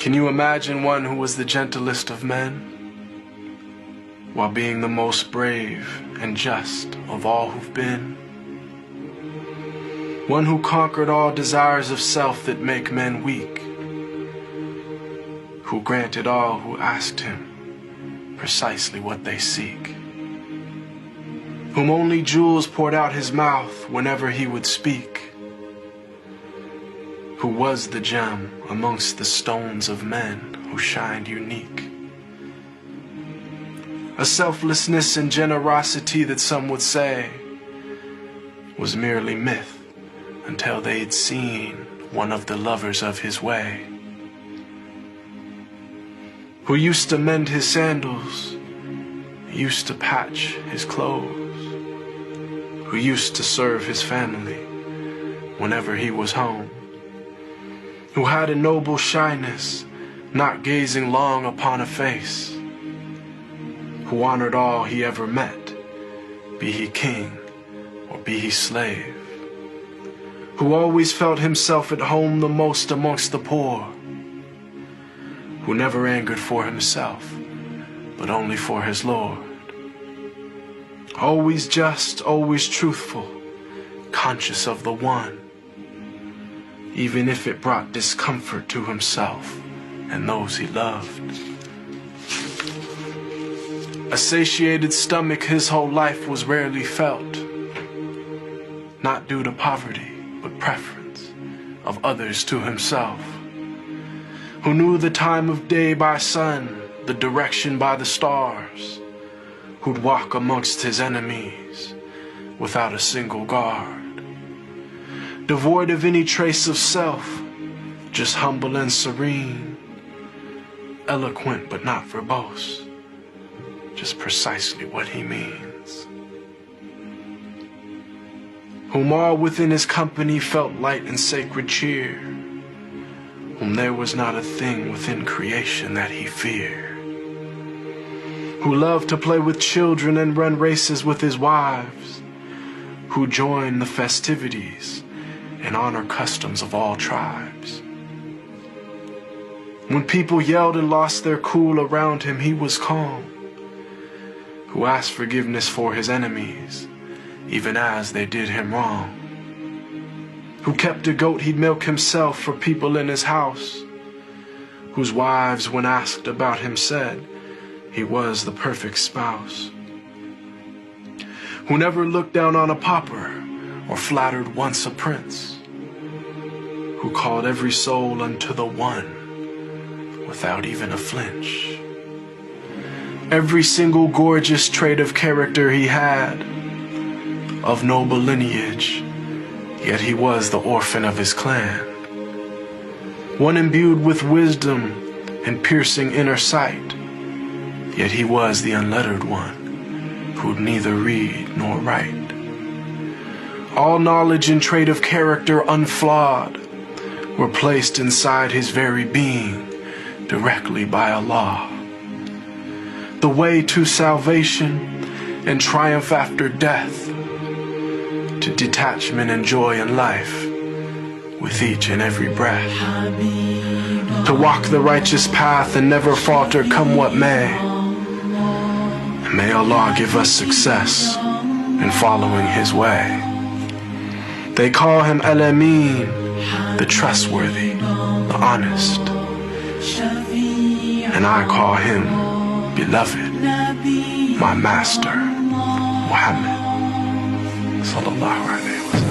Can you imagine one who was the gentlest of men, while being the most brave and just of all who've been? One who conquered all desires of self that make men weak, who granted all who asked him precisely what they seek, whom only jewels poured out his mouth whenever he would speak, who was the gem amongst the stones of men who shined unique. A selflessness and generosity that some would say was merely myth until they'd seen one of the lovers of his way, who used to mend his sandals, used to patch his clothes, who used to serve his family whenever he was home, who had a noble shyness, not gazing long upon a face, who honored all he ever met, be he king or be he slave, who always felt himself at home the most amongst the poor, who never angered for himself, but only for his Lord, always just, always truthful, conscious of the one, even if it brought discomfort to himself and those he loved. A satiated stomach his whole life was rarely felt, not due to poverty, but preference of others to himself, who knew the time of day by sun, the direction by the stars, who'd walk amongst his enemies without a single guard, devoid of any trace of self, just humble and serene, eloquent but not verbose, just precisely what he means, whom all within his company felt light and sacred cheer, whom there was not a thing within creation that he feared, who loved to play with children and run races with his wives, who joined the festivities and honor customs of all tribes. When people yelled and lost their cool around him, he was calm, who asked forgiveness for his enemies, even as they did him wrong, who kept a goat he'd milk himself for people in his house, whose wives, when asked about him, said he was the perfect spouse, who never looked down on a pauper or flattered once a prince, who called every soul unto the one without even a flinch. Every single gorgeous trait of character he had, of noble lineage, yet he was the orphan of his clan, one imbued with wisdom and piercing inner sight, yet he was the unlettered one who'd neither read nor write. All knowledge and trait of character unflawed were placed inside his very being directly by Allah. The way to salvation and triumph after death, to detachment and joy in life with each and every breath, to walk the righteous path and never falter come what may. And may Allah give us success in following his way. They call him Al-Amin, the trustworthy, the honest, and I call him beloved, my master, Muhammad sallallahu alaihi wasallam.